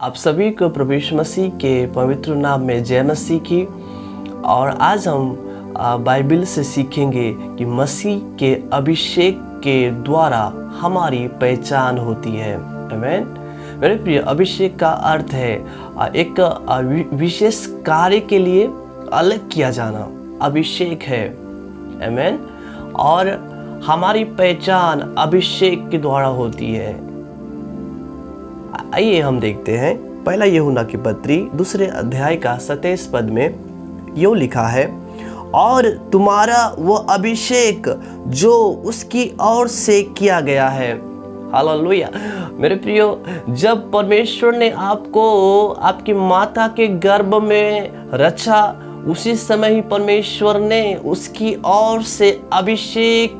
आप सभी को प्रभु यीशु मसीह के पवित्र नाम में जय मसीह की। और आज हम बाइबल से सीखेंगे कि मसीह के अभिषेक के द्वारा हमारी पहचान होती है। आमीन। मेरे प्रिय, अभिषेक का अर्थ है एक विशेष कार्य के लिए अलग किया जाना, अभिषेक है। आमीन। और हमारी पहचान अभिषेक के द्वारा होती है। आइए हम देखते हैं पहला यूहन्ना की पत्री 2 अध्याय का 27 पद में यूं लिखा है, और तुम्हारा वो अभिषेक जो उसकी ओर से किया गया है। हालेलुया। मेरे प्रियो, जब परमेश्वर ने आपको आपकी माता के गर्भ में रचा, उसी समय ही परमेश्वर ने उसकी ओर से अभिषेक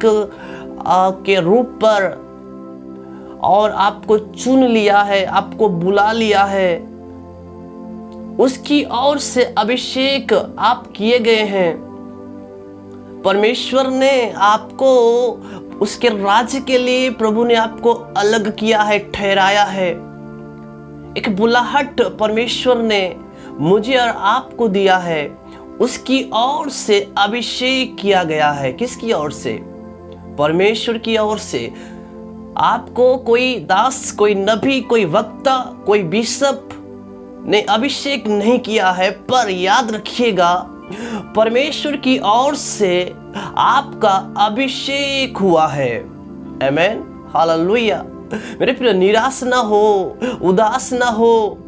के रूप पर और आपको चुन लिया है, आपको बुला लिया है। उसकी ओर से अभिषेक आप किए गए हैं। परमेश्वर ने आपको उसके राज्य के लिए, प्रभु ने आपको अलग किया है, ठहराया है। एक बुलाहट परमेश्वर ने मुझे और आपको दिया है। उसकी ओर से अभिषेक किया गया है। किसकी ओर से? परमेश्वर की ओर से। आपको कोई दास, कोई नबी, कोई वक्ता, कोई बिशप ने अभिषेक नहीं किया है, पर याद रखिएगा, परमेश्वर की ओर से आपका अभिषेक हुआ है। आमीन। हालेलुया। मेरे प्रिय, निराश ना हो, उदास ना हो,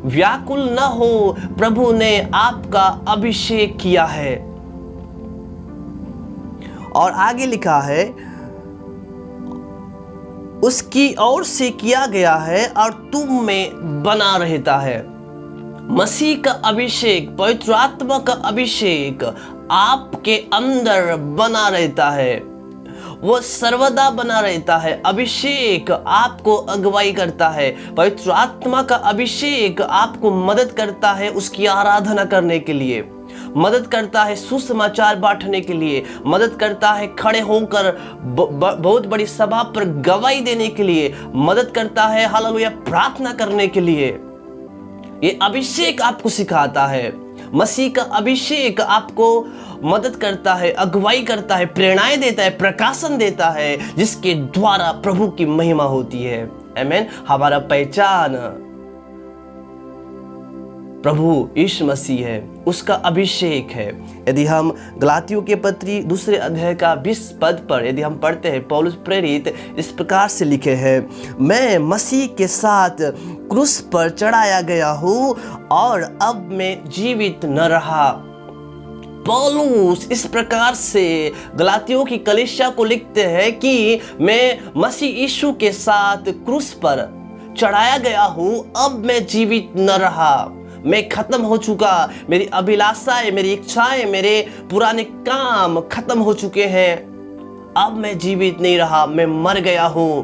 व्याकुल ना हो। प्रभु ने आपका अभिषेक किया है। और आगे लिखा है, उसकी ओर से किया गया है और तुम में बना रहता है। मसीह का अभिषेक, पवित्र आत्मा का अभिषेक आपके अंदर बना रहता है। वो सर्वदा बना रहता है। अभिषेक आपको अगुवाई करता है। पवित्र आत्मा का अभिषेक आपको मदद करता है उसकी आराधना करने के लिए, मदद करता है सुसमाचार बांटने के लिए, मदद करता है खड़े होकर बहुत बड़ी सभा पर गवाही देने के लिए, मदद करता है हालेलुया प्रार्थना करने के लिए। ये अभिषेक आपको सिखाता है। मसीह का अभिषेक आपको मदद करता है, अगुवाई करता है, प्रेरणाएं देता है, प्रकाशन देता है, जिसके द्वारा प्रभु की महिमा होती है। आमीन। हमारा पहचान प्रभु यीशु मसीह है, उसका अभिषेक है। यदि हम गलातियों के पत्री 2 अध्याय का 20 पद पर यदि हम पढ़ते हैं, पौलुस प्रेरित इस प्रकार से लिखे हैं, मैं मसीह के साथ क्रूस पर चढ़ाया गया हूँ और अब मैं जीवित न रहा। पौलुस इस प्रकार से गलातियों की कलीसिया को लिखते हैं कि मैं मसीह यीशु के साथ क्रूस पर चढ़ाया गया हूँ, अब मैं जीवित न रहा, मैं खत्म हो चुका। मेरी अभिलाषाएं, मेरी इच्छाएं, मेरे पुराने काम खत्म हो चुके हैं। अब मैं जीवित नहीं रहा, मैं मर गया हूं।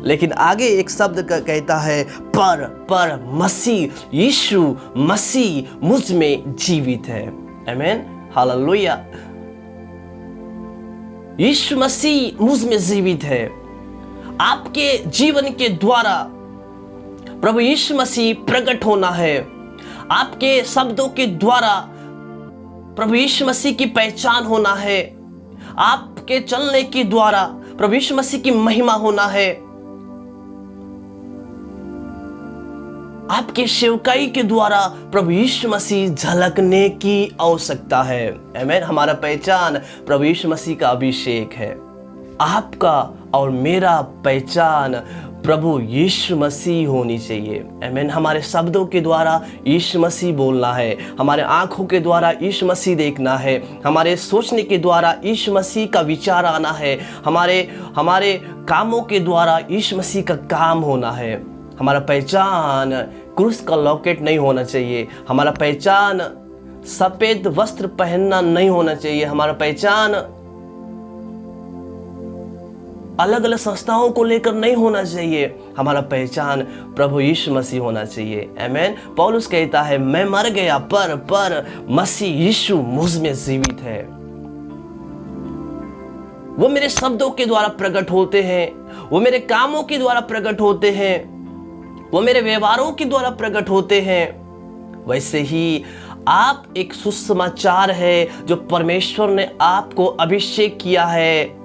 लेकिन आगे एक शब्द कहता है, पर मसीह यीशु मसीह मुझ में जीवित है। आमीन। हालेलुया। यीशु मसीह मुझ में जीवित है। आपके जीवन के द्वारा प्रभु यीशु मसीह प्रकट होना है। आपके शब्दों के द्वारा प्रभु यीशु मसीह की पहचान होना है। आपके चलने के द्वारा प्रभु यीशु मसीह की महिमा होना है। आपके सेवकाई के द्वारा प्रभु यीशु मसीह झलकने की आवश्यकता है। आमीन। हमारा पहचान प्रभु यीशु मसीह का अभिषेक है। आपका और मेरा पहचान प्रभु यीशु मसीह होनी चाहिए। आमीन। हमारे शब्दों के द्वारा यीशु मसीह बोलना है, हमारे आंखों के द्वारा यीशु मसीह देखना है, हमारे सोचने के द्वारा यीशु मसीह का विचार आना है, हमारे कामों के द्वारा यीशु मसीह का काम होना है। हमारा पहचान क्रूस का लॉकेट नहीं होना चाहिए। हमारा पहचान सफेद वस्त्र पहनना नहीं होना चाहिए। हमारा पहचान अलग अलग संस्थाओं को लेकर नहीं होना चाहिए। हमारा पहचान प्रभु यीशु मसीह होना चाहिए। आमीन। पौलुस कहता है, मैं मर गया पर मसीह यीशु मुझ में जीवित है। वो मेरे शब्दों के द्वारा प्रकट होते हैं, वो मेरे कामों के द्वारा प्रकट होते हैं, वो मेरे व्यवहारों के द्वारा प्रकट होते हैं। वैसे ही आप एक सुसमाचार है जो परमेश्वर ने आपको अभिषेक किया है।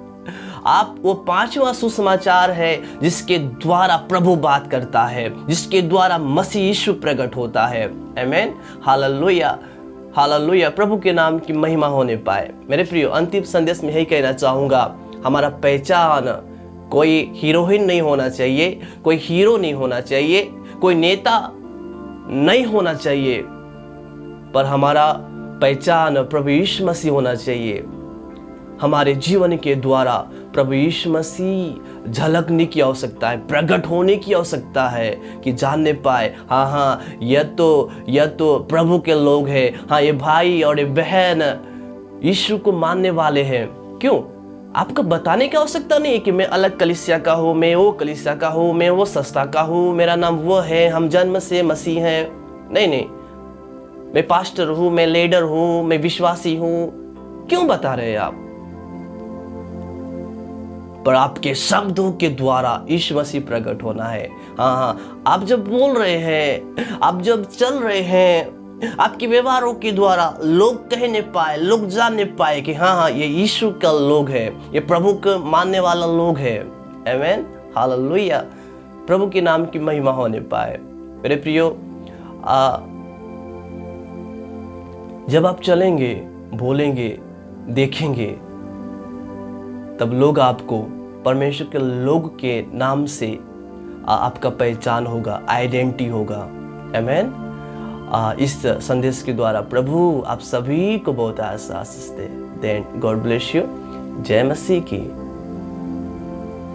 आप वो 5वां सुसमाचार है जिसके द्वारा प्रभु बात करता है, जिसके द्वारा मसीह यीशु प्रकट होता है। आमीन, हालेलुया, हालेलुया। प्रभु के नाम की महिमा होने पाए। मेरे प्रियो, अंतिम संदेश में यही कहना चाहूँगा, हमारा पहचान कोई हीरोइन नहीं होना चाहिए, कोई हीरो नहीं होना चाहिए, कोई नेता नहीं होना चाहिए, पर हमारा पहचान प्रभु यीशु मसीह होना चाहिए। हमारे जीवन के द्वारा प्रभु यीशु मसीह झलकने की आवश्यकता है, प्रकट होने की आवश्यकता है कि जानने पाए, हाँ, यह तो प्रभु के लोग हैं, हाँ, ये भाई और ये बहन यीशु को मानने वाले हैं। क्यों? आपको बताने की आवश्यकता नहीं है कि मैं अलग कलीसिया का हूँ, मैं वो कलीसिया का हूँ, मैं वो संस्था का हूँ, मेरा नाम वो है, हम जन्म से मसीह हैं। नहीं, मैं पास्टर हूँ, मैं लीडर हूँ, मैं विश्वासी हूँ। क्यों बता रहे हैं आप? पर आपके शब्दों के द्वारा यीशु मसीह प्रकट होना है। हाँ, आप जब बोल रहे हैं, आप जब चल रहे हैं, आपके व्यवहारों के द्वारा लोग कहने पाए, लोग जानने पाए कि हाँ, ये यीशु का लोग है, ये प्रभु को मानने वाला लोग है। आमीन, हालेलुया। प्रभु के नाम की महिमा होने पाए। मेरे प्रियो, जब आप चलेंगे, बोलेंगे, देखेंगे, तब लोग आपको परमेश्वर के लोग के नाम से आपका पहचान होगा, आइडेंटिटी होगा। आमीन। इस संदेश के द्वारा प्रभु आप सभी को बहुत आशीष दे। Then god bless you. जय मसीह की।